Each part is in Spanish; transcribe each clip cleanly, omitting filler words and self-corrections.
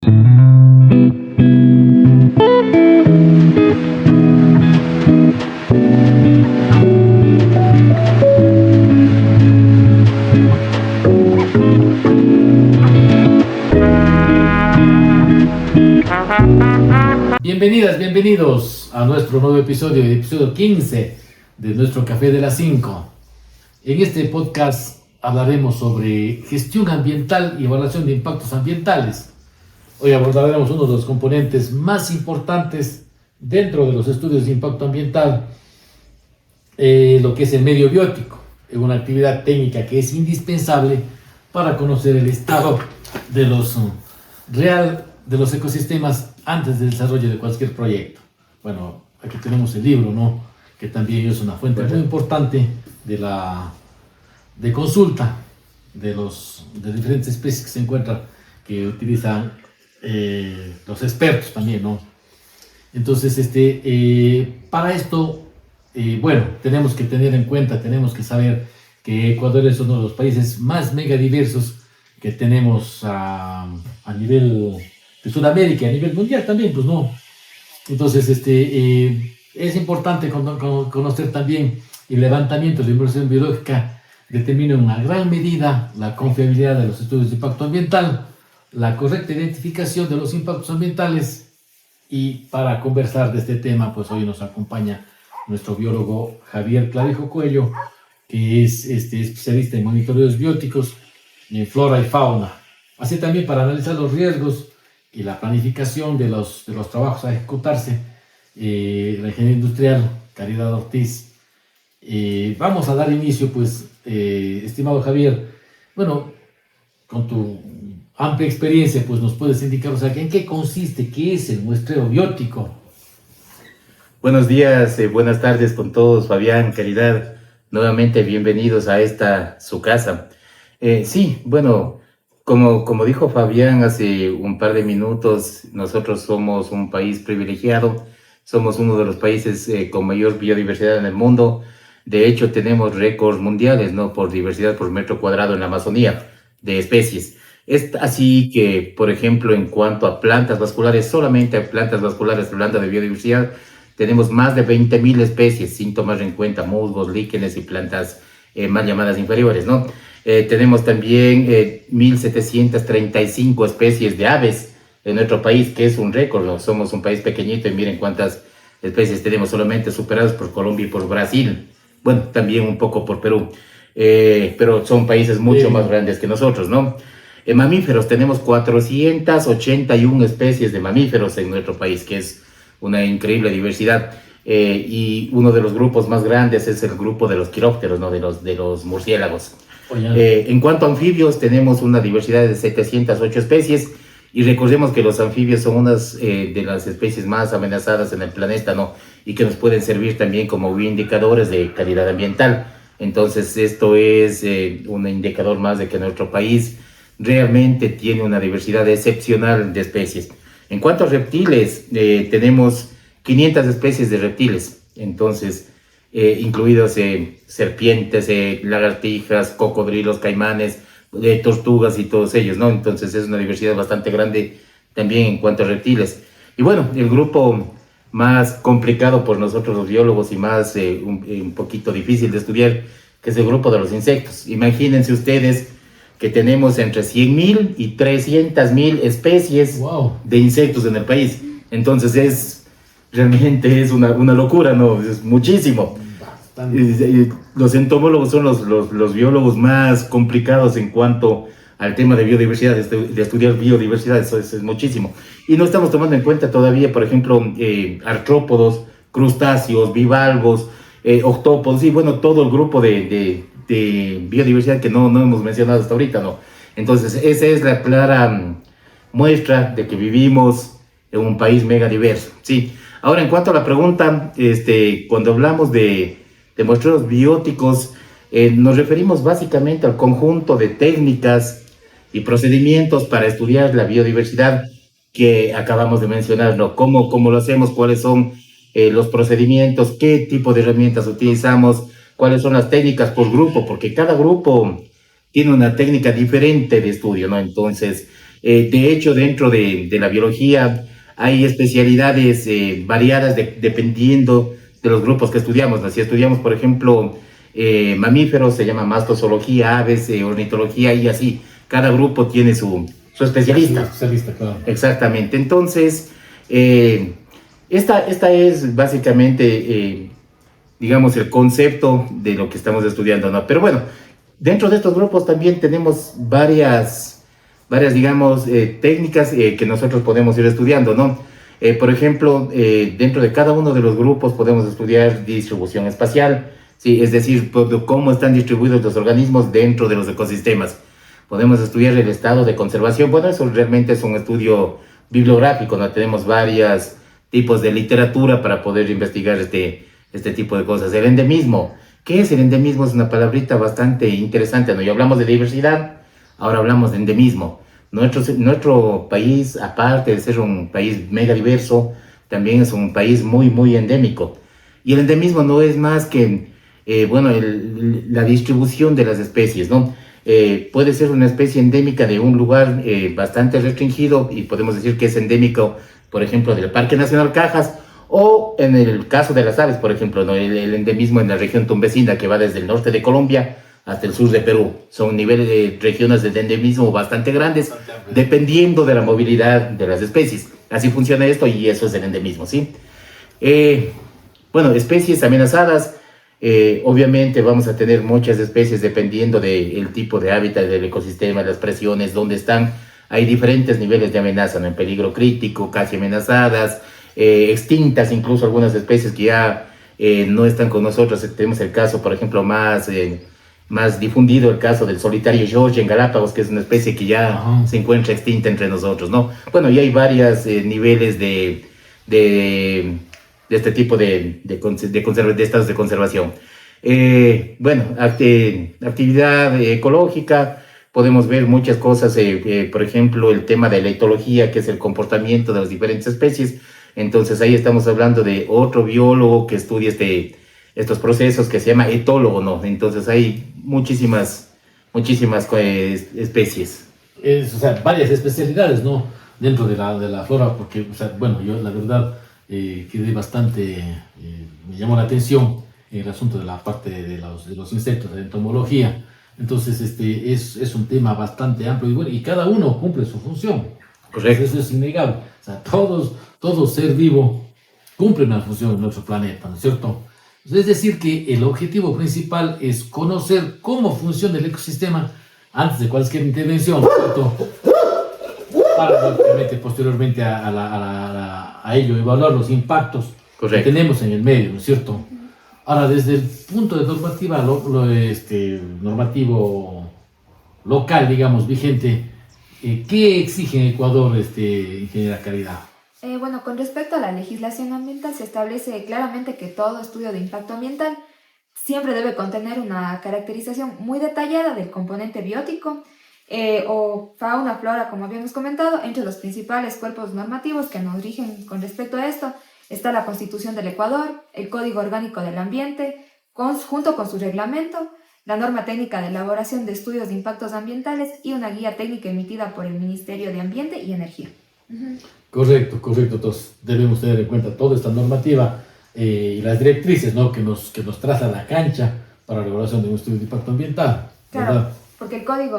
Bienvenidas, bienvenidos a nuestro nuevo episodio, el episodio 15 de nuestro Café de las 5. En este podcast hablaremos sobre gestión ambiental y evaluación de impactos ambientales. Hoy abordaremos uno de los componentes más importantes dentro de los estudios de impacto ambiental, lo que es el medio biótico, una actividad técnica que es indispensable para conocer el estado de los ecosistemas antes del desarrollo de cualquier proyecto. Bueno, aquí tenemos el libro, ¿no?, que también es una fuente muy importante de consulta de diferentes especies que se encuentran, que utilizan los expertos también, ¿no? Entonces, para esto, tenemos que tener en cuenta, tenemos que saber que Ecuador es uno de los países más megadiversos que tenemos a nivel de Sudamérica, a nivel mundial también, pues no. Entonces, es importante conocer también el levantamiento de la información biológica, determina en una gran medida la confiabilidad de los estudios de impacto ambiental, la correcta identificación de los impactos ambientales. Y para conversar de este tema, pues hoy nos acompaña nuestro biólogo Javier Clavijo Cuello, que es especialista en monitoreos bióticos y en flora y fauna, así también para analizar los riesgos y la planificación de los trabajos a ejecutarse. La ingeniera industrial Caridad Ortiz. Vamos a dar inicio, pues, estimado Javier. Bueno, con tu amplia experiencia, pues nos puedes indicar, o sea, ¿en qué consiste, qué es el muestreo biótico? Buenos días, buenas tardes con todos, Fabián, Caridad. Nuevamente bienvenidos a esta, su casa. Sí, bueno, como dijo Fabián hace un par de minutos, nosotros somos un país privilegiado, somos uno de los países con mayor biodiversidad en el mundo. De hecho, tenemos récords mundiales, ¿no?, por diversidad por metro cuadrado en la Amazonía de especies. Es así que, por ejemplo, en cuanto a plantas vasculares, solamente a plantas vasculares, hablando de biodiversidad, tenemos más de 20.000 especies, sin tomar en cuenta musgos, líquenes y plantas mal llamadas inferiores, ¿no? Tenemos también 1.735 especies de aves en nuestro país, que es un récord, ¿no? Somos un país pequeñito y miren cuántas especies tenemos, solamente superadas por Colombia y por Brasil. Bueno, también un poco por Perú, pero son países mucho más grandes que nosotros, ¿no? Mamíferos, tenemos 481 especies de mamíferos en nuestro país, que es una increíble diversidad. Y uno de los grupos más grandes es el grupo de los quirópteros, ¿no?, de los murciélagos. En cuanto a anfibios, tenemos una diversidad de 708 especies, y recordemos que los anfibios son unas de las especies más amenazadas en el planeta, ¿no?, y que nos pueden servir también como indicadores de calidad ambiental. Entonces, esto es un indicador más de que nuestro país realmente tiene una diversidad excepcional de especies. En cuanto a reptiles, tenemos 500 especies de reptiles, entonces, incluidos serpientes, lagartijas, cocodrilos, caimanes, tortugas y todos ellos, ¿no? Entonces es una diversidad bastante grande también en cuanto a reptiles. Y bueno, el grupo más complicado por nosotros los biólogos y más un poquito difícil de estudiar, que es el grupo de los insectos. Imagínense ustedes que tenemos entre 100.000 y 300.000 especies de insectos en el país. Entonces realmente es una locura, ¿no? Es muchísimo. Los entomólogos son los biólogos más complicados en cuanto al tema de biodiversidad, de estudiar biodiversidad. Eso es muchísimo. Y no estamos tomando en cuenta todavía, por ejemplo, artrópodos, crustáceos, bivalvos, octópodos, y bueno, todo el grupo de biodiversidad que no hemos mencionado hasta ahorita, ¿no? Entonces, esa es la clara muestra de que vivimos en un país mega diverso, ¿sí? Ahora, en cuanto a la pregunta, cuando hablamos de muestreos bióticos, nos referimos básicamente al conjunto de técnicas y procedimientos para estudiar la biodiversidad que acabamos de mencionar, ¿no? ¿Cómo lo hacemos? ¿Cuáles son los procedimientos? ¿Qué tipo de herramientas utilizamos? ¿Cuáles son las técnicas por grupo? Porque cada grupo tiene una técnica diferente de estudio, ¿no? Entonces, De hecho, dentro de la biología hay especialidades variadas dependiendo de los grupos que estudiamos, ¿no? Si estudiamos, por ejemplo, mamíferos, se llama mastozoología, aves, ornitología y así. Cada grupo tiene su especialista. Sí, especialista, claro. Exactamente. Entonces, esta es básicamente, digamos, el concepto de lo que estamos estudiando, ¿no? Pero bueno, dentro de estos grupos también tenemos varias digamos, técnicas que nosotros podemos ir estudiando, ¿no? Por ejemplo, dentro de cada uno de los grupos podemos estudiar distribución espacial, ¿sí? Es decir, cómo están distribuidos los organismos dentro de los ecosistemas. Podemos estudiar el estado de conservación. Bueno, eso realmente es un estudio bibliográfico, ¿no? Tenemos varios tipos de literatura para poder investigar este tipo de cosas. El endemismo. ¿Qué es el endemismo? Es una palabrita bastante interesante, ¿no? Ya hablamos de diversidad, ahora hablamos de endemismo. Nuestro país, aparte de ser un país mega diverso, también es un país muy, muy endémico. Y el endemismo no es más que, bueno, la distribución de las especies, ¿no? Puede ser una especie endémica de un lugar bastante restringido y podemos decir que es endémico, por ejemplo, del Parque Nacional Cajas, o en el caso de las aves, por ejemplo, ¿no? El endemismo en la región tumbesina que va desde el norte de Colombia hasta el sur de Perú. Son niveles de regiones de endemismo bastante grandes, dependiendo de la movilidad de las especies. Así funciona esto y eso es el endemismo, ¿sí? Bueno, especies amenazadas. Obviamente vamos a tener muchas especies dependiendo del tipo de hábitat del ecosistema, las presiones, dónde están. Hay diferentes niveles de amenaza, ¿no? En peligro crítico, casi amenazadas, extintas, incluso algunas especies que ya no están con nosotros. Tenemos el caso, por ejemplo, más difundido, el caso del solitario George en Galápagos, que es una especie que ya se encuentra extinta entre nosotros, ¿no? Bueno, y hay varios niveles de este tipo de estados de conservación. Bueno, actividad ecológica, podemos ver muchas cosas, por ejemplo, el tema de la etología, que es el comportamiento de las diferentes especies. Entonces ahí estamos hablando de otro biólogo que estudia estos procesos, que se llama etólogo, ¿no? Entonces hay muchísimas especies. O sea, varias especialidades, ¿no? Dentro de la flora, porque, o sea, bueno, yo la verdad quedé bastante, me llamó la atención el asunto de la parte de los insectos, de la entomología. Entonces, es un tema bastante amplio y bueno, y cada uno cumple su función. Correcto. Eso es innegable. O sea, todo ser vivo cumple una función en nuestro planeta, ¿no es cierto? Es decir, que el objetivo principal es conocer cómo funciona el ecosistema antes de cualquier intervención, ¿no es cierto? Para posteriormente a ello evaluar los impactos que tenemos en el medio, ¿no es cierto? Ahora, desde el punto de normativa, normativo local, digamos, vigente, ¿qué exige en Ecuador, ingeniera Caridad? Bueno, con respecto a la legislación ambiental, se establece claramente que todo estudio de impacto ambiental siempre debe contener una caracterización muy detallada del componente biótico o fauna, flora, como habíamos comentado. Entre los principales cuerpos normativos que nos rigen con respecto a esto está la Constitución del Ecuador, el Código Orgánico del Ambiente, junto con su reglamento, la norma técnica de elaboración de estudios de impactos ambientales y una guía técnica emitida por el Ministerio de Ambiente y Energía. Correcto. Entonces debemos tener en cuenta toda esta normativa y las directrices, ¿no? que nos traza la cancha para la elaboración de un estudio de impacto ambiental. Claro, ¿verdad? porque el Código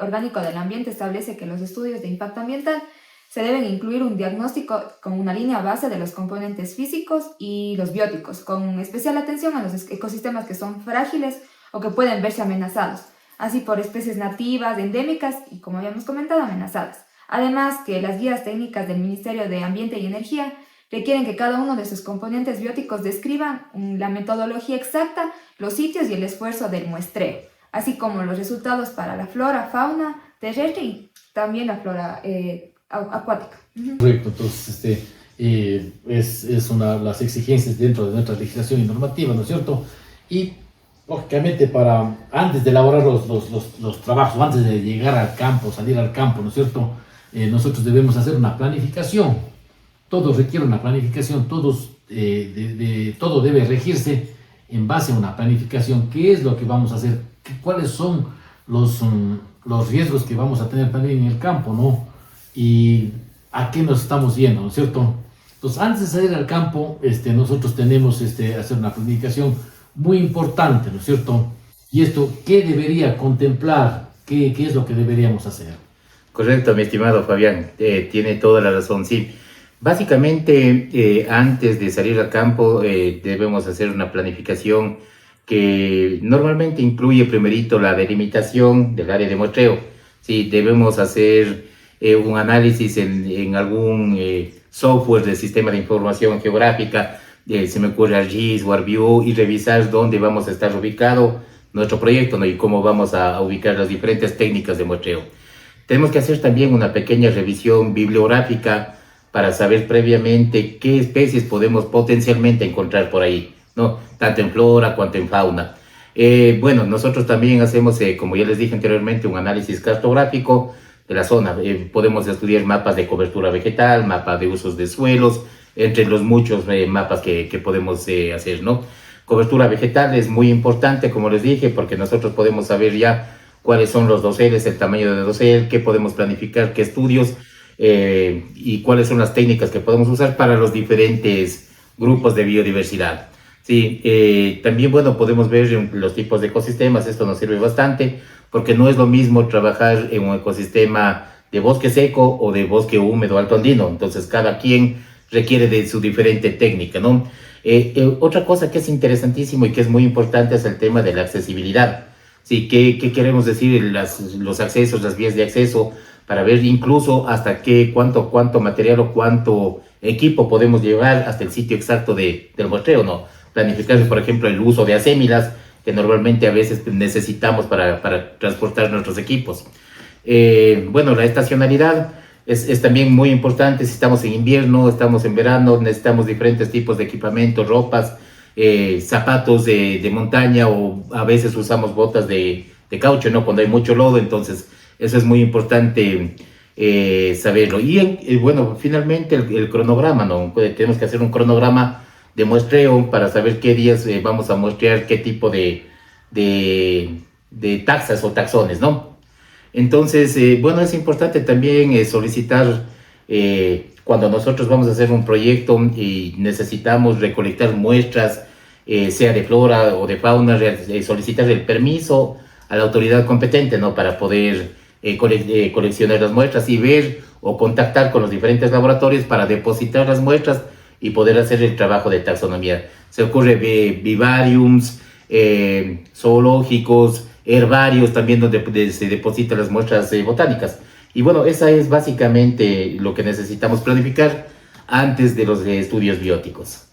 Orgánico del Ambiente establece que los estudios de impacto ambiental se deben incluir un diagnóstico con una línea base de los componentes físicos y los bióticos, con especial atención a los ecosistemas que son frágiles o que pueden verse amenazados, así por especies nativas, endémicas y, como habíamos comentado, amenazadas. Además, que las guías técnicas del Ministerio de Ambiente y Energía requieren que cada uno de sus componentes bióticos describan la metodología exacta, los sitios y el esfuerzo del muestreo, así como los resultados para la flora, fauna terrestre y también la flora acuática. Correcto, entonces es una de las exigencias dentro de nuestra legislación y normativa, ¿no es cierto? Y lógicamente antes de elaborar los trabajos, antes de llegar al campo, salir al campo, ¿no es cierto? Nosotros debemos hacer una planificación. Todo requiere una planificación, todo debe regirse en base a una planificación. ¿Qué es lo que vamos a hacer? ¿Cuáles son los riesgos que vamos a tener también en el campo, ¿no? y a qué nos estamos yendo, ¿no es cierto? Entonces, antes de salir al campo, nosotros tenemos hacer una planificación muy importante, ¿no es cierto? Y esto, ¿qué debería contemplar? ¿Qué es lo que deberíamos hacer? Correcto, mi estimado Fabián, tiene toda la razón, sí. Básicamente, antes de salir al campo, debemos hacer una planificación que normalmente incluye primerito la delimitación del área de muestreo. Sí, debemos hacer un análisis en algún software del sistema de información geográfica, se me ocurre ArcGIS o ArcView, y revisar dónde vamos a estar ubicado nuestro proyecto, ¿no? Y cómo vamos a ubicar las diferentes técnicas de muestreo. Tenemos que hacer también una pequeña revisión bibliográfica para saber previamente qué especies podemos potencialmente encontrar por ahí, ¿no? Tanto en flora cuanto en fauna. Bueno, nosotros también hacemos, como ya les dije anteriormente, un análisis cartográfico de la zona. Podemos estudiar mapas de cobertura vegetal, mapas de usos de suelos, entre los muchos mapas que podemos hacer, ¿no? Cobertura vegetal es muy importante, como les dije, porque nosotros podemos saber ya cuáles son los doseles, el tamaño de dosel, qué podemos planificar, qué estudios y cuáles son las técnicas que podemos usar para los diferentes grupos de biodiversidad. Sí, también, bueno, podemos ver los tipos de ecosistemas. Esto nos sirve bastante porque no es lo mismo trabajar en un ecosistema de bosque seco o de bosque húmedo alto andino. Entonces, cada quien requiere de su diferente técnica, ¿no? Otra cosa que es interesantísimo y que es muy importante es el tema de la accesibilidad. Sí, ¿qué queremos decir? Los accesos, las vías de acceso, para ver incluso hasta cuánto material o cuánto equipo podemos llevar hasta el sitio exacto del muestreo, ¿no? Planificar, por ejemplo, el uso de asémilas, que normalmente a veces necesitamos para transportar nuestros equipos. Bueno, la estacionalidad es también muy importante. Si estamos en invierno, estamos en verano, necesitamos diferentes tipos de equipamiento, ropas, zapatos de montaña, o a veces usamos botas de caucho, ¿no? Cuando hay mucho lodo, entonces eso es muy importante saberlo. Y bueno, finalmente el cronograma, ¿no? Tenemos que hacer un cronograma de muestreo para saber qué días vamos a muestrear qué tipo de taxas o taxones, ¿no? Entonces, bueno, es importante también solicitar, cuando nosotros vamos a hacer un proyecto y necesitamos recolectar muestras, sea de flora o de fauna, solicitar el permiso a la autoridad competente, ¿no? Para poder coleccionar las muestras y ver o contactar con los diferentes laboratorios para depositar las muestras y poder hacer el trabajo de taxonomía. Se ocurre vivariums, zoológicos, herbarios también, donde se depositan las muestras botánicas. Y bueno, esa es básicamente lo que necesitamos planificar antes de los estudios bióticos.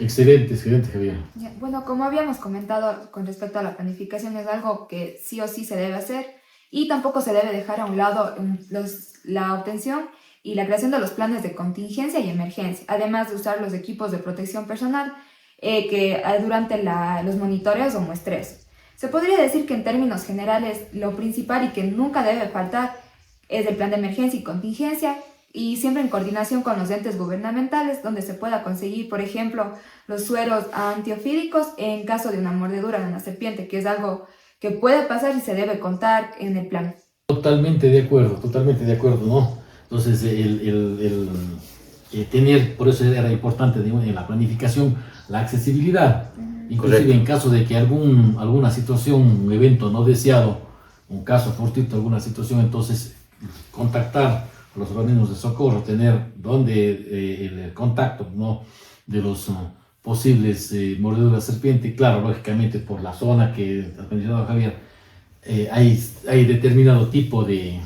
Excelente, Javier. Bueno, como habíamos comentado con respecto a la planificación, es algo que sí o sí se debe hacer, y tampoco se debe dejar a un lado la obtención y la creación de los planes de contingencia y emergencia, además de usar los equipos de protección personal durante los monitoreos o muestreos. Se podría decir que en términos generales lo principal y que nunca debe faltar es el plan de emergencia y contingencia, y siempre en coordinación con los entes gubernamentales, donde se pueda conseguir, por ejemplo, los sueros antiofídicos en caso de una mordedura de una serpiente, que es algo que puede pasar y se debe contar en el plan. Totalmente de acuerdo, ¿no? Entonces, tener, por eso era importante en la planificación, la accesibilidad. Inclusive correcto, en caso de que alguna situación, un evento no deseado, un caso fortuito, alguna situación, entonces contactar a los organismos de socorro, tener el contacto, ¿no? De los posibles mordeduras de serpiente. Claro, lógicamente por la zona que ha mencionado Javier, hay determinado tipo de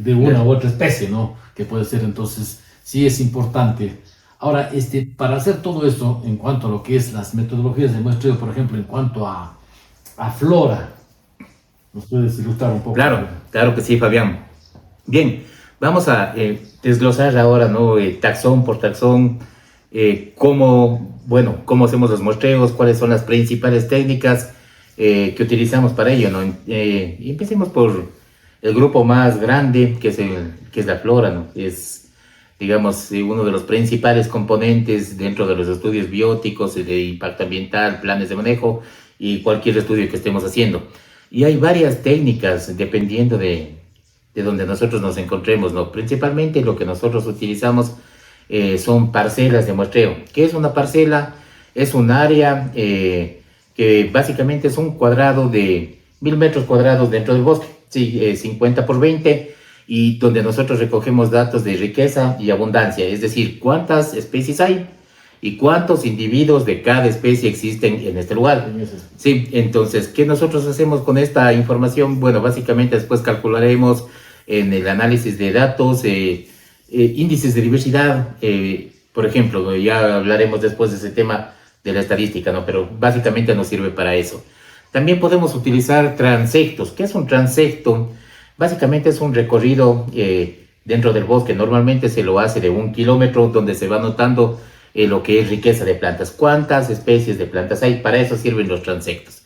una u otra especie, ¿no? Que puede ser, entonces sí es importante. Ahora, para hacer todo esto, en cuanto a lo que es las metodologías de muestreo, por ejemplo, en cuanto a flora, ¿nos puedes ilustrar un poco? Claro que sí, Fabián. Bien, vamos a desglosar ahora, ¿no? Taxón por taxón, cómo hacemos los muestreos, cuáles son las principales técnicas que utilizamos para ello, ¿no? Y empecemos por el grupo más grande, que es la flora, ¿no? Es, digamos, uno de los principales componentes dentro de los estudios bióticos, de impacto ambiental, planes de manejo y cualquier estudio que estemos haciendo. Y hay varias técnicas dependiendo de de donde nosotros nos encontremos, ¿no? Principalmente lo que nosotros utilizamos son parcelas de muestreo. ¿Qué es una parcela? Es un área que básicamente es un cuadrado de 1000 metros cuadrados dentro del bosque, sí, 50 por 20, y donde nosotros recogemos datos de riqueza y abundancia, es decir, cuántas especies hay y cuántos individuos de cada especie existen en este lugar. Sí, entonces, ¿qué nosotros hacemos con esta información? Bueno, básicamente después calcularemos en el análisis de datos índices de diversidad, por ejemplo, ya hablaremos después de ese tema de la estadística, ¿no? Pero básicamente nos sirve para eso. También podemos utilizar transectos. ¿Qué es un transecto? Básicamente es un recorrido dentro del bosque. Normalmente se lo hace de 1 kilómetro, donde se va anotando lo que es riqueza de plantas. ¿Cuántas especies de plantas hay? Para eso sirven los transectos.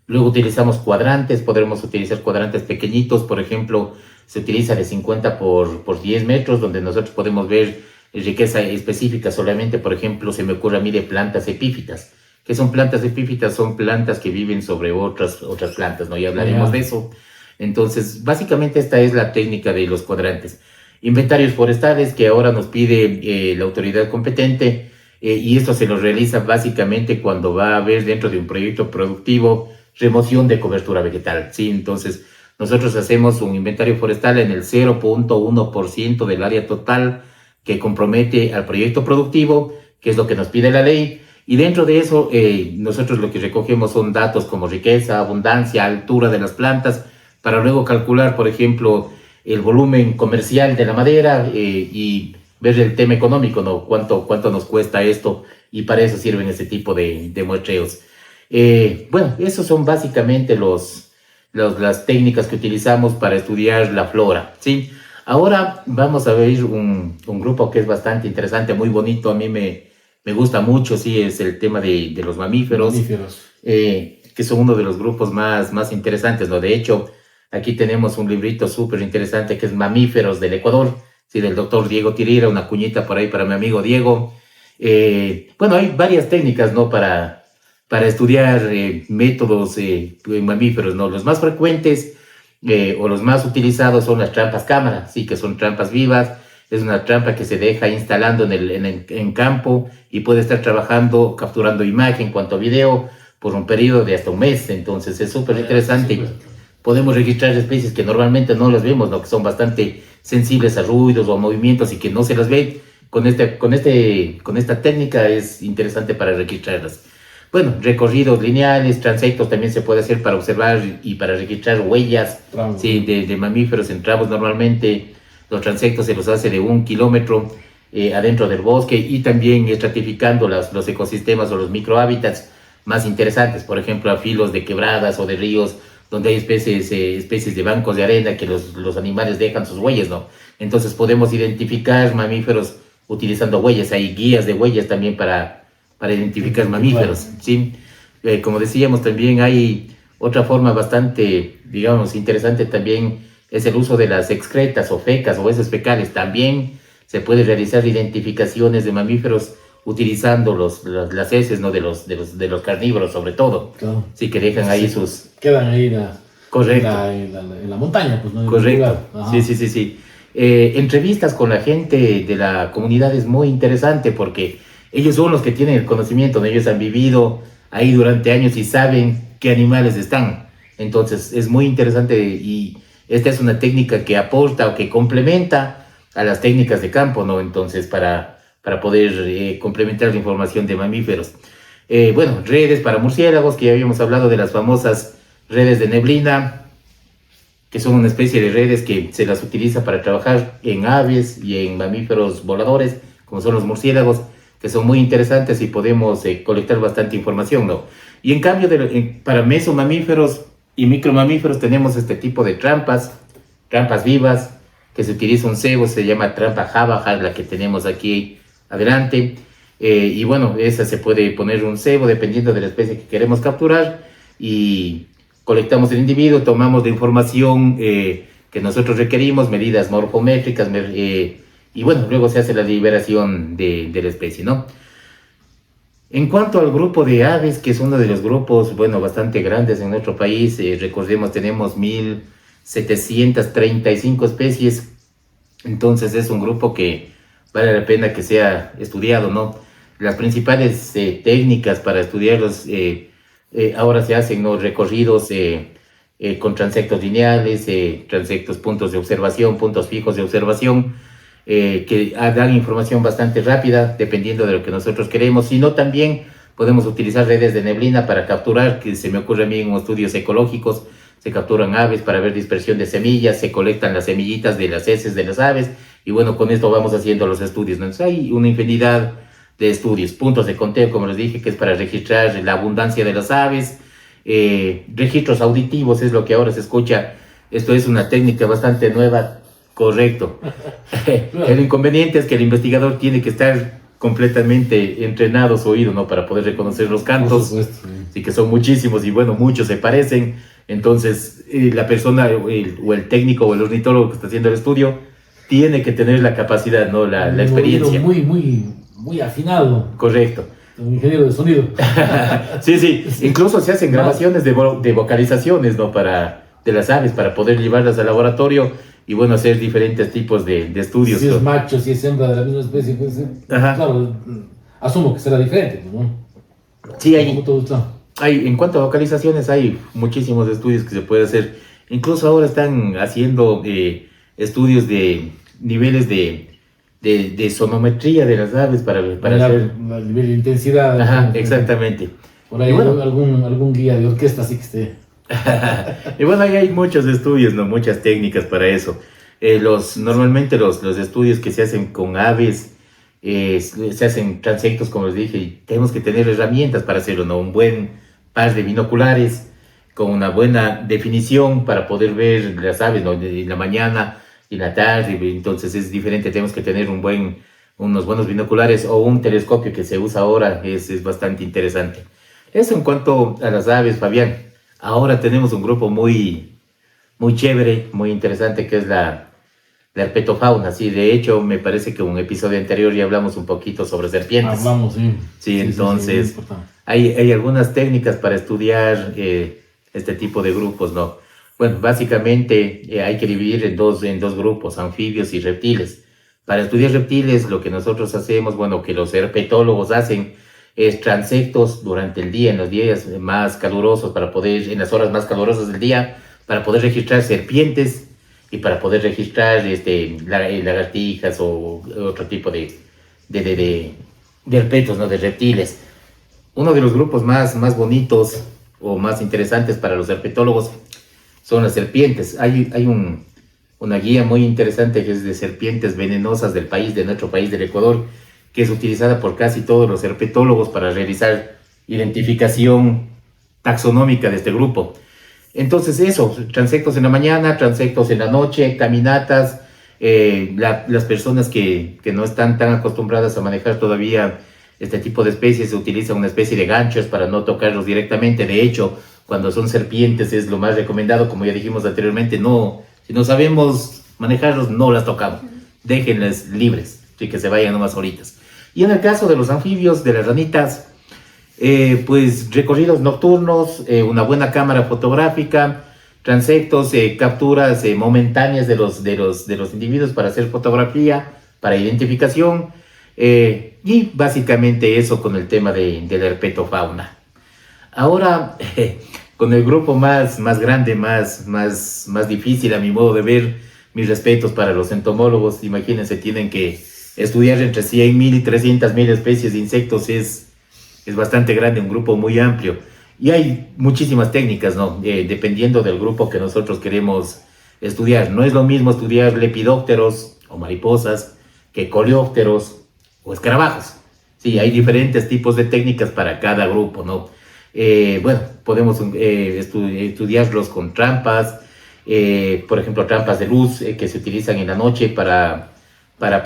Luego utilizamos cuadrantes. Podremos utilizar cuadrantes pequeñitos. Por ejemplo, se utiliza de 50 por 10 metros, donde nosotros podemos ver riqueza específica solamente. Por ejemplo, se me ocurre a mí de plantas epífitas. ¿Qué son plantas epífitas? Son plantas que viven sobre otras plantas, ¿no? Ya hablaremos de eso. Entonces, básicamente esta es la técnica de los cuadrantes. Inventarios forestales que ahora nos pide la autoridad competente, y esto se lo realiza básicamente cuando va a haber dentro de un proyecto productivo remoción de cobertura vegetal, ¿sí? Entonces, nosotros hacemos un inventario forestal en el 0.1% del área total que compromete al proyecto productivo, que es lo que nos pide la ley. Y dentro de eso, nosotros lo que recogemos son datos como riqueza, abundancia, altura de las plantas, para luego calcular, por ejemplo, el volumen comercial de la madera y ver el tema económico, ¿no? ¿Cuánto nos cuesta esto? Y para eso sirven ese tipo de muestreos. Bueno, esos son básicamente las técnicas que utilizamos para estudiar la flora, ¿sí? Ahora vamos a ver un grupo que es bastante interesante, muy bonito, a mí me gusta mucho, sí, es el tema de los mamíferos, que son uno de los grupos más interesantes, ¿no? De hecho, aquí tenemos un librito súper interesante que es Mamíferos del Ecuador, sí, del doctor Diego Tirira, una cuñita por ahí para mi amigo Diego. Bueno, hay varias técnicas, ¿no? Para estudiar métodos en mamíferos, ¿no? Los más frecuentes o los más utilizados son las trampas cámara, sí, que son trampas vivas. Es una trampa que se deja instalando en campo y puede estar trabajando, capturando imagen, cuanto a video, por un periodo de hasta un mes. Entonces es súper interesante. Podemos registrar especies que normalmente no las vemos, ¿no? Que son bastante sensibles a ruidos o a movimientos y que no se las ve. Con esta técnica es interesante para registrarlas. Bueno, recorridos lineales, transectos también se puede hacer para observar y para registrar huellas, sí, de mamíferos en tramos. Normalmente los transectos se los hace de 1 kilómetro adentro del bosque, y también estratificando los ecosistemas o los microhábitats más interesantes, por ejemplo, a filos de quebradas o de ríos, donde hay especies de bancos de arena que los animales dejan sus huellas, ¿no? Entonces podemos identificar mamíferos utilizando huellas. Hay guías de huellas también para identificar mamíferos, ¿sí? Como decíamos, también hay otra forma bastante, digamos, interesante también, es el uso de las excretas o fecas o heces fecales. También se puede realizar identificaciones de mamíferos utilizando las heces, ¿no? de los carnívoros, sobre todo. Claro. Sí, que dejan ahí sus... Quedan ahí correcto. En la montaña, pues, ¿no? Correcto. Sí. Entrevistas con la gente de la comunidad es muy interesante porque ellos son los que tienen el conocimiento, ¿no? Ellos han vivido ahí durante años y saben qué animales están. Entonces es muy interesante, y esta es una técnica que aporta o que complementa a las técnicas de campo, ¿no? Entonces para poder complementar la información de mamíferos. Bueno, redes para murciélagos, que ya habíamos hablado de las famosas redes de neblina, que son una especie de redes que se las utiliza para trabajar en aves y en mamíferos voladores, como son los murciélagos, que son muy interesantes y podemos colectar bastante información, ¿no? Y en cambio, para mesomamíferos y micromamíferos tenemos este tipo de trampas vivas, que se utiliza un cebo, se llama trampa Javaja, la que tenemos aquí adelante. Y bueno, esa se puede poner un cebo dependiendo de la especie que queremos capturar, y colectamos el individuo, tomamos la información que nosotros requerimos, medidas morfométricas, y bueno, luego se hace la liberación de la especie, ¿no? En cuanto al grupo de aves, que es uno de los grupos, bueno, bastante grandes en nuestro país, recordemos, tenemos 735 especies. Entonces es un grupo que vale la pena que sea estudiado, ¿no? Las principales técnicas para estudiarlos, ahora se hacen, ¿no?, recorridos con transectos lineales, transectos, puntos de observación, puntos fijos de observación, que dan información bastante rápida, dependiendo de lo que nosotros queremos, sino también podemos utilizar redes de neblina para capturar, que se me ocurre a mí en estudios ecológicos, se capturan aves para ver dispersión de semillas, se colectan las semillitas de las heces de las aves, y bueno, con esto vamos haciendo los estudios, ¿no? Entonces hay una infinidad de estudios, puntos de conteo, como les dije, que es para registrar la abundancia de las aves, registros auditivos es lo que ahora se escucha. Esto es una técnica bastante nueva, correcto. El inconveniente es que el investigador tiene que estar completamente entrenado su oído, ¿no?, para poder reconocer los cantos. Por supuesto, sí. Sí, que son muchísimos y bueno, muchos se parecen. Entonces la persona o el técnico o el ornitólogo que está haciendo el estudio tiene que tener la capacidad, ¿no?, la Un experiencia. oído muy afinado. Correcto. Un ingeniero de sonido. Sí, incluso se hacen grabaciones de vocalizaciones, ¿no?, de las aves, para poder llevarlas al laboratorio y bueno, hacer diferentes tipos de estudios. Si ¿no? es macho, si es hembra de la misma especie, pues, Ajá. claro, asumo que será diferente, ¿no? Sí, Como todo está. en cuanto a vocalizaciones, hay muchísimos estudios que se puede hacer. Incluso ahora están haciendo estudios de niveles de sonometría de las aves para hacer... El nivel de intensidad. Ajá, exactamente. Por ahí, Y bueno, algún guía de orquesta sí que esté. y bueno, ahí hay muchos estudios, ¿no?, muchas técnicas para eso. Normalmente los estudios que se hacen con aves, se hacen transectos, como les dije, y tenemos que tener herramientas para hacerlo, ¿no? Un buen par de binoculares con una buena definición para poder ver las aves, ¿no?, en la mañana y en la tarde. Entonces es diferente, tenemos que tener unos buenos binoculares o un telescopio que se usa ahora, es bastante interesante. Eso en cuanto a las aves, Fabián. Ahora tenemos un grupo muy chévere, muy interesante, que es la herpetofauna. Sí, de hecho, me parece que en un episodio anterior ya hablamos un poquito sobre serpientes. Hablamos, sí. Sí, entonces, muy importante. hay algunas técnicas para estudiar este tipo de grupos, ¿no? Bueno, básicamente hay que dividir en dos grupos, anfibios y reptiles. Para estudiar reptiles, lo que nosotros hacemos, bueno, que los herpetólogos hacen, es transectos durante el día, en los días más calurosos, en las horas más calurosas del día, para poder registrar serpientes y para poder registrar lagartijas o otro tipo de herpetos, ¿no?, de reptiles. Uno de los grupos más bonitos o más interesantes para los herpetólogos son las serpientes. Hay una guía muy interesante que es de serpientes venenosas de nuestro país, del Ecuador, que es utilizada por casi todos los herpetólogos para realizar identificación taxonómica de este grupo. Entonces eso, transectos en la mañana, transectos en la noche, caminatas. Las personas que no están tan acostumbradas a manejar todavía este tipo de especies, se utiliza una especie de ganchos para no tocarlos directamente. De hecho, cuando son serpientes es lo más recomendado, como ya dijimos anteriormente, si no sabemos manejarlos, no las tocamos, déjenlas libres, y que se vayan nomás solitas. Y en el caso de los anfibios, de las ranitas, pues recorridos nocturnos, una buena cámara fotográfica, transectos, capturas momentáneas de los individuos para hacer fotografía, para identificación, y básicamente eso con el tema de la herpetofauna. Ahora, con el grupo más grande, más difícil a mi modo de ver, mis respetos para los entomólogos. Imagínense, tienen que estudiar entre 100.000 y 300.000 especies de insectos, es bastante grande, un grupo muy amplio. Y hay muchísimas técnicas, ¿no? Dependiendo del grupo que nosotros queremos estudiar. No es lo mismo estudiar lepidópteros o mariposas que coleópteros o escarabajos. Sí, hay diferentes tipos de técnicas para cada grupo, ¿no? Bueno, podemos estudiarlos con trampas, por ejemplo, trampas de luz que se utilizan en la noche para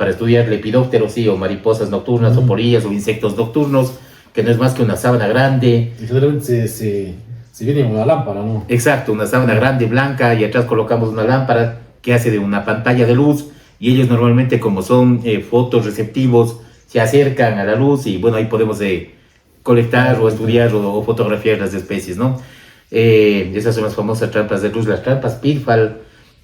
estudiar lepidópteros, sí, o mariposas nocturnas, o polillas, o insectos nocturnos, que no es más que una sábana grande. Y generalmente se viene una lámpara, ¿no? Exacto, una sábana grande, blanca, y atrás colocamos una lámpara que hace de una pantalla de luz, y ellos normalmente, como son fotorreceptivos, se acercan a la luz, y bueno, ahí podemos colectar o estudiar o fotografiar las especies, ¿no? Esas son las famosas trampas de luz. Las trampas Pitfall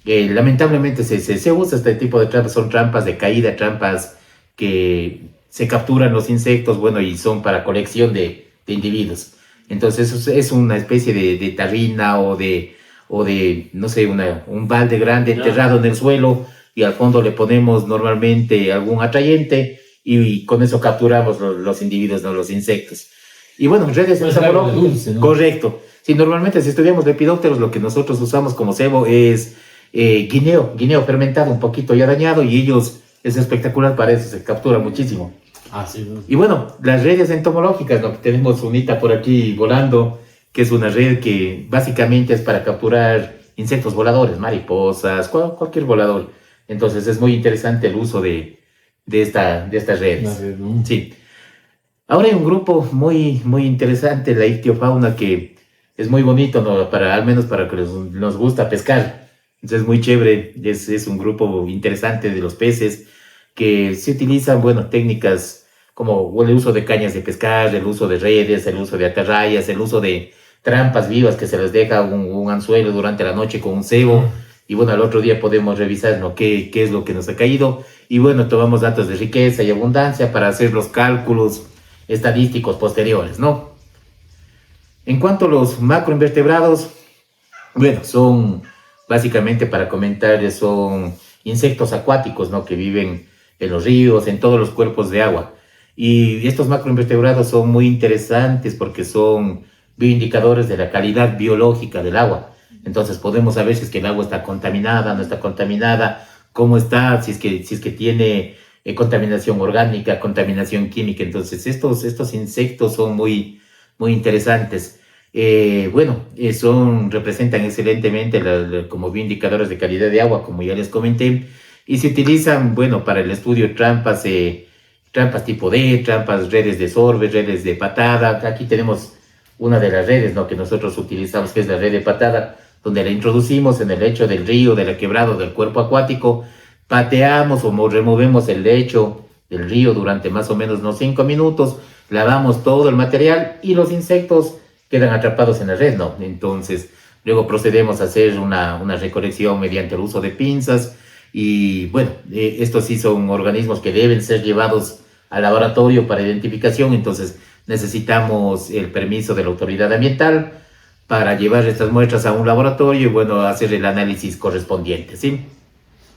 Lamentablemente se usa este tipo de trampas, son trampas de caída, trampas que se capturan los insectos, bueno, y son para colección de individuos. Entonces es una especie de tarrina o de no sé, un balde grande enterrado en el suelo, y al fondo le ponemos normalmente algún atrayente y con eso capturamos los individuos, ¿no? Los insectos. Y bueno, redes entomológicas, ¿no? Correcto. Sí, normalmente si estudiamos lepidópteros, lo que nosotros usamos como cebo es guineo fermentado, un poquito ya dañado, y ellos es espectacular para eso, se captura muchísimo. Ah, sí, ¿no? Y bueno, las redes entomológicas, ¿no? Tenemos unita por aquí volando, que es una red que básicamente es para capturar insectos voladores, mariposas, cualquier volador. Entonces es muy interesante el uso de estas redes. Red, ¿no? Sí. Ahora hay un grupo muy interesante, la ictiofauna, que es muy bonito, ¿no? Al menos para que nos gusta pescar. Entonces es muy chévere, es un grupo interesante de los peces que se utilizan, bueno, técnicas como el uso de cañas de pescar, el uso de redes, el uso de atarrayas, el uso de trampas vivas que se les deja un anzuelo durante la noche con un cebo, y bueno, al otro día podemos revisar, ¿no? qué es lo que nos ha caído, y bueno, tomamos datos de riqueza y abundancia para hacer los cálculos estadísticos posteriores, ¿no? En cuanto a los macroinvertebrados, bueno, son básicamente, para comentarles, son insectos acuáticos, ¿no? Que viven en los ríos, en todos los cuerpos de agua. Y estos macroinvertebrados son muy interesantes porque son bioindicadores de la calidad biológica del agua. Entonces podemos saber si es que el agua está contaminada, no está contaminada, cómo está, si es que tiene contaminación orgánica, contaminación química. Entonces estos insectos son muy interesantes. Representan excelentemente como bioindicadores de calidad de agua, como ya les comenté, y se utilizan, bueno, para el estudio de trampas tipo D, trampas, redes de sorbe, redes de patada. Aquí tenemos una de las redes, ¿no? Que nosotros utilizamos, que es la red de patada, donde la introducimos en el lecho del río, de la quebrada, del cuerpo acuático, pateamos o removemos el lecho del río durante más o menos unos 5 minutos, lavamos todo el material y los insectos quedan atrapados en la red, ¿no? Entonces, luego procedemos a hacer una recolección mediante el uso de pinzas, y bueno, estos sí son organismos que deben ser llevados al laboratorio para identificación. Entonces necesitamos el permiso de la autoridad ambiental para llevar estas muestras a un laboratorio y bueno, hacer el análisis correspondiente, ¿sí?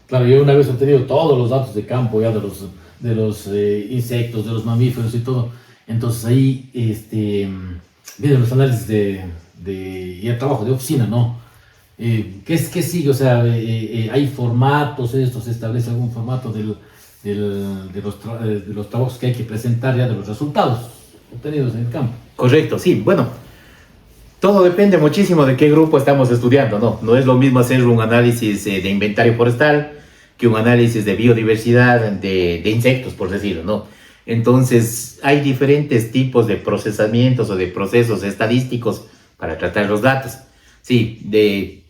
Claro, yo una vez he tenido todos los datos de campo ya de los insectos, de los mamíferos y todo. Entonces ahí vienen los análisis y el trabajo de oficina, ¿no? ¿Qué sigue? O sea, ¿hay formatos? ¿Se establece algún formato de los trabajos que hay que presentar ya, de los resultados obtenidos en el campo? Correcto, sí. Bueno, todo depende muchísimo de qué grupo estamos estudiando, ¿no? No es lo mismo hacer un análisis de inventario forestal que un análisis de biodiversidad de insectos, por decirlo, ¿no? Entonces, hay diferentes tipos de procesamientos o de procesos estadísticos para tratar los datos. Sí,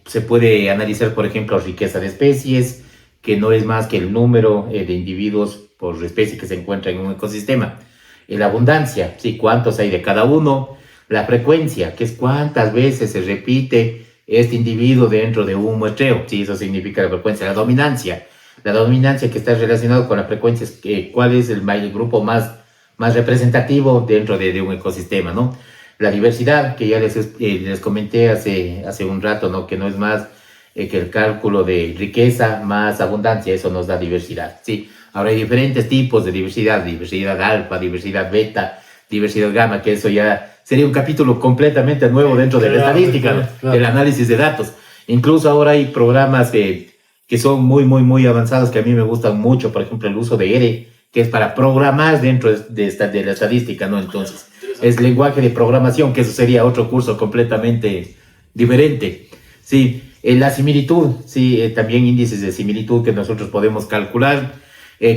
se puede analizar, por ejemplo, riqueza de especies, que no es más que el número de individuos por especie que se encuentra en un ecosistema. La abundancia, sí, cuántos hay de cada uno. La frecuencia, que es cuántas veces se repite este individuo dentro de un muestreo, sí, eso significa la frecuencia. La dominancia que está relacionado con la frecuencia es cuál es el grupo más representativo dentro de un ecosistema, ¿no? La diversidad, que ya les comenté hace un rato, ¿no? Que no es más que el cálculo de riqueza más abundancia, eso nos da diversidad, ¿sí? Ahora hay diferentes tipos de diversidad alfa, diversidad beta, diversidad gamma, que eso ya sería un capítulo completamente nuevo dentro de la estadística, ¿no? Claro. Del análisis de datos. Incluso ahora hay programas que son muy avanzados, que a mí me gustan mucho, por ejemplo, el uso de R, que es para programar dentro de la estadística, ¿no? Entonces, es lenguaje de programación, que eso sería otro curso completamente diferente. Sí, la similitud, sí, también índices de similitud que nosotros podemos calcular,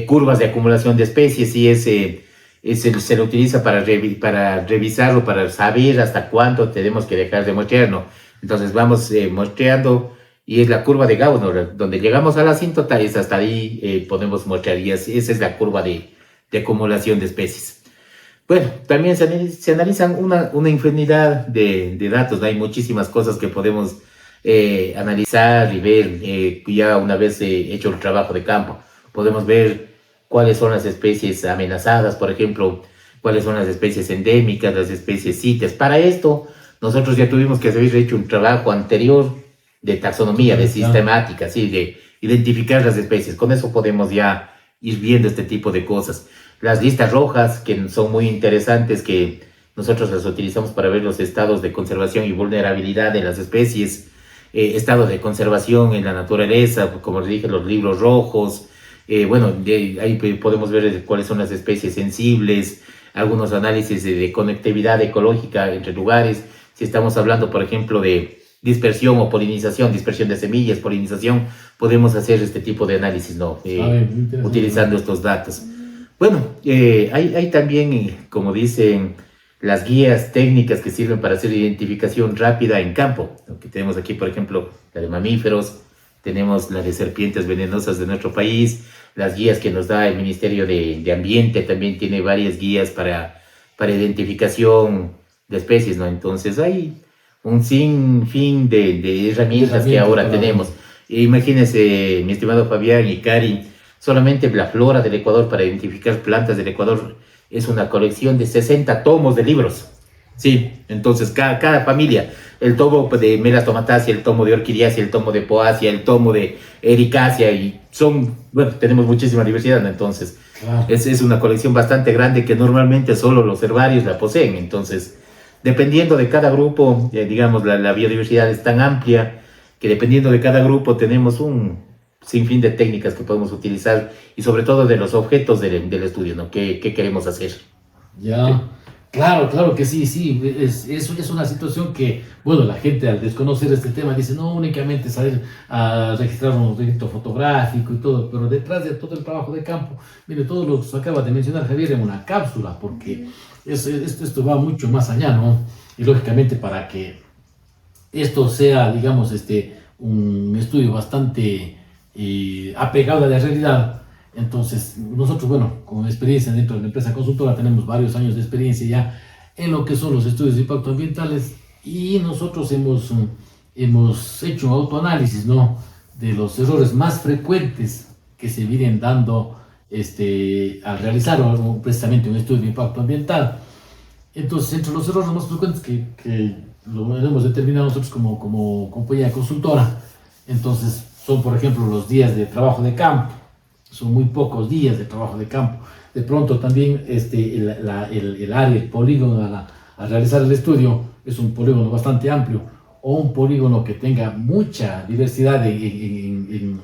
curvas de acumulación de especies, sí, se lo utiliza para revisar o para saber hasta cuánto tenemos que dejar de muestrear, ¿no? Entonces vamos muestreando, y es la curva de Gauss, ¿no? Donde llegamos a la asíntota, es hasta ahí podemos muestrear, y esa es la curva de acumulación de especies. Bueno, también se analizan una infinidad de datos, ¿no? Hay muchísimas cosas que podemos analizar y ver, ya una vez hecho el trabajo de campo, podemos ver cuáles son las especies amenazadas, por ejemplo, cuáles son las especies endémicas, las especies CITES. Para esto, nosotros ya tuvimos que haber hecho un trabajo anterior de taxonomía, de sistemática, ¿sí? De identificar las especies. Con eso podemos ya ir viendo este tipo de cosas. Las listas rojas, que son muy interesantes, que nosotros las utilizamos para ver los estados de conservación y vulnerabilidad de las especies, estados de conservación en la naturaleza, como les dije, los libros rojos. Bueno, ahí podemos ver cuáles son las especies sensibles, algunos análisis de conectividad ecológica entre lugares. Si estamos hablando, por ejemplo, de dispersión o polinización, dispersión de semillas, polinización, podemos hacer este tipo de análisis, ¿no? Utilizando estos datos. Bueno, hay también, como dicen, las guías técnicas que sirven para hacer identificación rápida en campo. Lo que tenemos aquí, por ejemplo, la de mamíferos, tenemos la de serpientes venenosas de nuestro país, las guías que nos da el Ministerio de Ambiente también tiene varias guías para identificación de especies, ¿no? Entonces hay un sinfín de herramientas que ahora tenemos. Imagínense, mi estimado Fabián y Cari, solamente la flora del Ecuador para identificar plantas del Ecuador es una colección de 60 tomos de libros. Sí, entonces cada familia, el tomo de Melastomatácea, el tomo de Orchidiaceae, el tomo de Poaceae, el tomo de Ericaceae, y bueno, tenemos muchísima diversidad, ¿no? Entonces, es una colección bastante grande que normalmente solo los herbarios la poseen. Entonces, dependiendo de cada grupo, digamos, la biodiversidad es tan amplia que dependiendo de cada grupo tenemos un sinfín de técnicas que podemos utilizar y sobre todo de los objetos del estudio, ¿no? ¿Qué queremos hacer? Ya, sí. Claro que sí, eso es una situación que, bueno, la gente al desconocer este tema dice, no, únicamente saber a registrar un registro fotográfico y todo, pero detrás de todo el trabajo de campo, mire, todo lo que se acaba de mencionar Javier en una cápsula, porque esto va mucho más allá, ¿no? Y lógicamente para que esto sea, digamos, un estudio bastante apegado a la realidad. Entonces, nosotros, bueno, con experiencia dentro de la empresa consultora, tenemos varios años de experiencia ya en lo que son los estudios de impacto ambientales y nosotros hemos hecho un autoanálisis, ¿no? De los errores más frecuentes que se vienen dando al realizar precisamente un estudio de impacto ambiental. Entonces, entre los errores más frecuentes que lo hemos determinado nosotros como compañía consultora, entonces son, por ejemplo, los días de trabajo de campo. Son muy pocos días de trabajo de campo. De pronto también el área, el polígono a realizar el estudio es un polígono bastante amplio o un polígono que tenga mucha diversidad en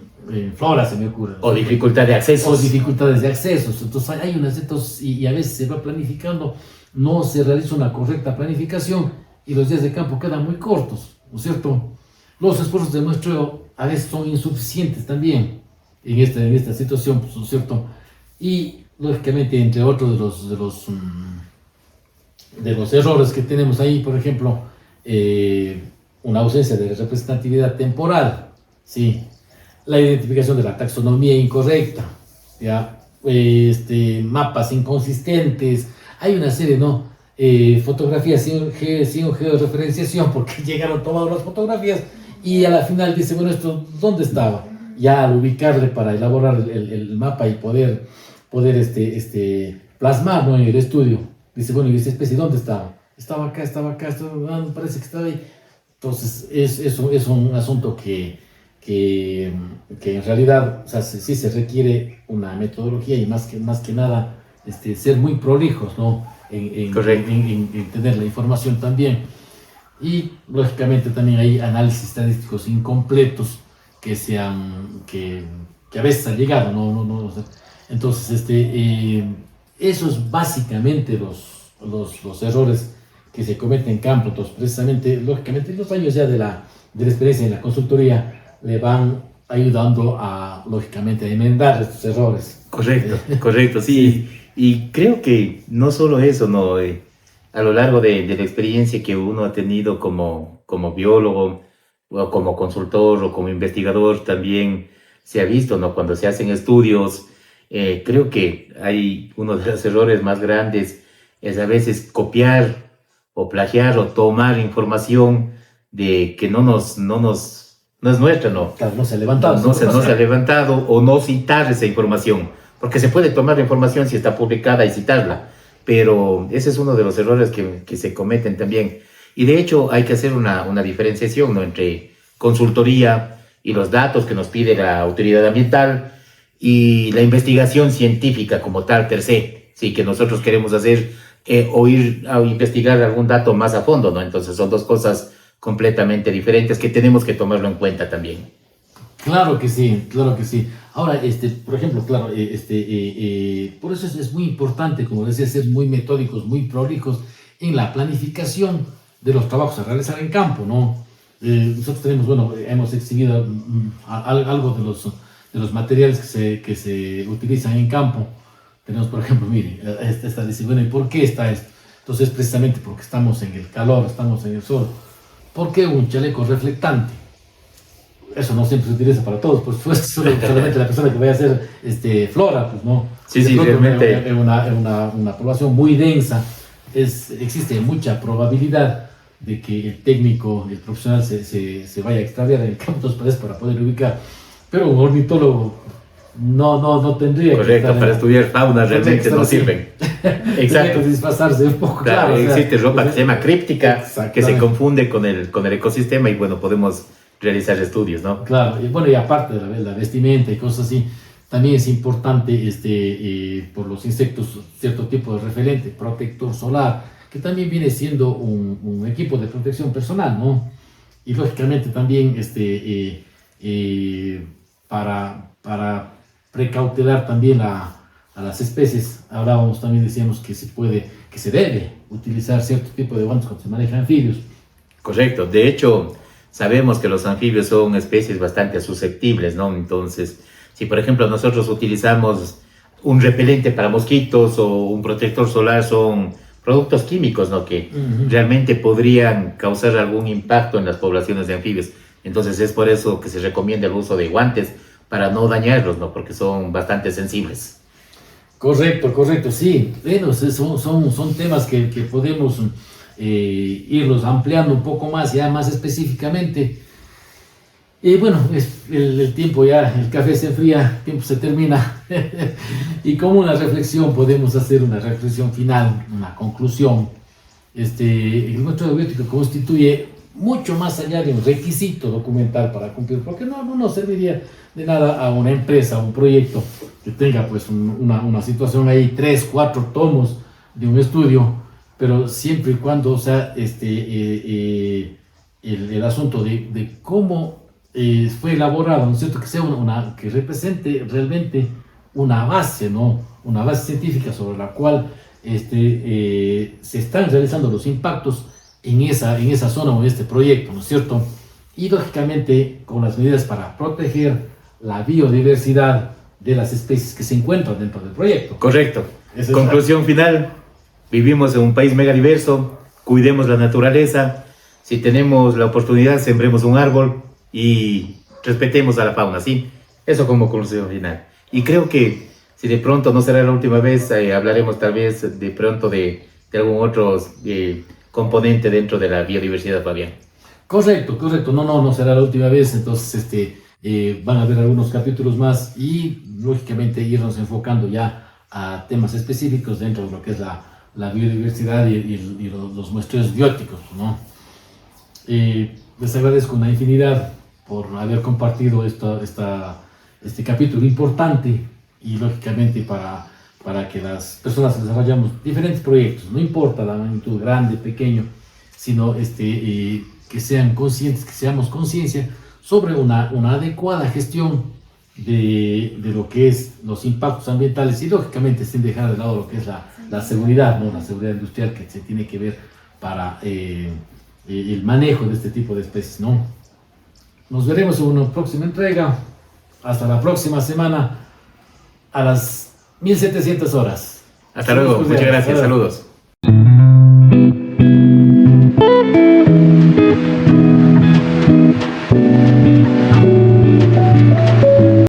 flora, se me ocurre. O dificultad de acceso. O dificultades de accesos. Entonces hay unas y a veces se va planificando, no se realiza una correcta planificación y los días de campo quedan muy cortos, ¿no es cierto? Los esfuerzos de muestreo a veces son insuficientes también en esta situación, pues, ¿no es cierto? Y lógicamente, entre otros de los errores que tenemos ahí, por ejemplo, una ausencia de representatividad temporal, ¿sí? La identificación de la taxonomía incorrecta, ¿ya? Mapas inconsistentes, hay una serie, ¿no? Fotografías sin georreferenciación, porque llegaron tomadas las fotografías y a la final dice, bueno, ¿esto dónde estaba? Ya al ubicarle para elaborar el mapa y poder plasmar, ¿no? En el estudio, dice, bueno, ¿y esta especie dónde estaba? Estaba acá, me parece que estaba ahí. Entonces es un asunto que en realidad, o sea, sí se requiere una metodología y más que nada ser muy prolijos, ¿no? En tener la información también. Y lógicamente también hay análisis estadísticos incompletos que a veces han llegado, no. Entonces, eso es básicamente los errores que se cometen en campo. Entonces, precisamente, lógicamente, los años ya de la experiencia en la consultoría le van ayudando lógicamente, a enmendar estos errores. Correcto, sí. Y creo que no solo eso, ¿no? A lo largo de la experiencia que uno ha tenido como biólogo, o como consultor o como investigador, también se ha visto, ¿no? Cuando se hacen estudios, creo que hay uno de los errores más grandes es a veces copiar o plagiar o tomar información de que no es nuestra, ¿no? Claro, no se ha levantado. No se ha levantado, o no citar esa información, porque se puede tomar la información si está publicada y citarla, pero ese es uno de los errores que se cometen también. Y de hecho hay que hacer una diferenciación, ¿no?, entre consultoría y los datos que nos pide la autoridad ambiental y la investigación científica como tal, per se, sí, que nosotros queremos hacer o ir a investigar algún dato más a fondo, ¿no? Entonces son dos cosas completamente diferentes que tenemos que tomarlo en cuenta también. Claro que sí, claro que sí. Ahora, por ejemplo, claro, por eso es muy importante, como decía, ser muy metódicos, muy prolijos en la planificación de los trabajos a realizar en campo, ¿no? Nosotros tenemos, bueno, hemos exhibido algo de los materiales que se utilizan en campo. Tenemos, por ejemplo, mire, esta dice, bueno, ¿y por qué está esto? Entonces, precisamente porque estamos en el calor, estamos en el sol. ¿Por qué un chaleco reflectante? Eso no siempre se utiliza para todos, por supuesto, solamente la persona que vaya a hacer flora, pues no. Sí, sí, realmente. En una población muy densa, existe mucha probabilidad de que el técnico, el profesional se vaya a extraviar en el campo, entonces para poder ubicar. Pero un ornitólogo no tendría. Correcto, para estudiar fauna realmente no sirven. Exacto. Que disfrazarse un poco, claro. Existe ropa que se llama críptica, que se confunde con el ecosistema y bueno, podemos realizar estudios, ¿no? Claro, y bueno, y aparte de la vestimenta y cosas así, también es importante por los insectos cierto tipo de repelente, protector solar, que también viene siendo un equipo de protección personal, ¿no? Y lógicamente también para precautelar también a las especies, hablábamos también, decíamos que se debe utilizar cierto tipo de guantes cuando se manejan anfibios. Correcto, de hecho sabemos que los anfibios son especies bastante susceptibles, ¿no? Entonces, si por ejemplo nosotros utilizamos un repelente para mosquitos o un protector solar, son productos químicos, ¿no?, que realmente podrían causar algún impacto en las poblaciones de anfibios. Entonces es por eso que se recomienda el uso de guantes para no dañarlos, ¿no?, porque son bastante sensibles. Correcto, sí. Bueno, son temas que podemos irlos ampliando un poco más, ya más específicamente. Y bueno, el tiempo ya, el café se enfría, el tiempo se termina. Y como una reflexión, podemos hacer una reflexión final, una conclusión. El muestreo biótico constituye mucho más allá de un requisito documental para cumplir, porque no nos serviría de nada a una empresa, a un proyecto que tenga pues una situación ahí, 3, 4 tomos de un estudio, pero siempre y cuando, o sea, el asunto de cómo fue elaborado, ¿no es cierto?, que sea que represente realmente una base, ¿no?, una base científica sobre la cual se están realizando los impactos en esa zona o en este proyecto, ¿no es cierto? Y lógicamente con las medidas para proteger la biodiversidad de las especies que se encuentran dentro del proyecto. Correcto. Conclusión final, vivimos en un país megadiverso, cuidemos la naturaleza, si tenemos la oportunidad sembremos un árbol y respetemos a la fauna, ¿sí? Eso como conclusión final. Y creo que si de pronto no será la última vez, hablaremos tal vez de pronto de algún otro componente dentro de la biodiversidad, Fabián. Correcto, no será la última vez, entonces van a haber algunos capítulos más y lógicamente irnos enfocando ya a temas específicos dentro de lo que es la biodiversidad y los muestreos bióticos, ¿no? Les agradezco una infinidad por haber compartido este capítulo importante y lógicamente para que las personas desarrollamos diferentes proyectos, no importa la magnitud, grande, pequeño, sino que sean conscientes, que seamos conciencia sobre una adecuada gestión de lo que es los impactos ambientales y lógicamente sin dejar de lado lo que es la seguridad, ¿no?, la seguridad industrial que se tiene que ver para el manejo de este tipo de especies, ¿no? Nos veremos en una próxima entrega. Hasta la próxima semana a las 1700 horas. Hasta luego, muchas gracias, saludos.